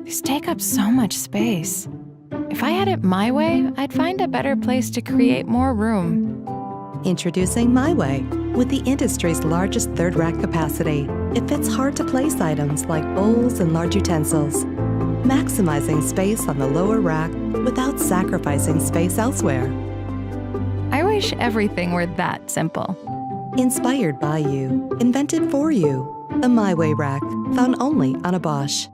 These take up so much space. If I had it my way, I'd find a better place to create more room. Introducing MyWay. With the industry's largest third rack capacity, it fits hard-to-place items like bowls and large utensils, maximizing space on the lower rack without sacrificing space elsewhere. I wish everything were that simple. Inspired by you, invented for you. The MyWay rack, found only on a Bosch.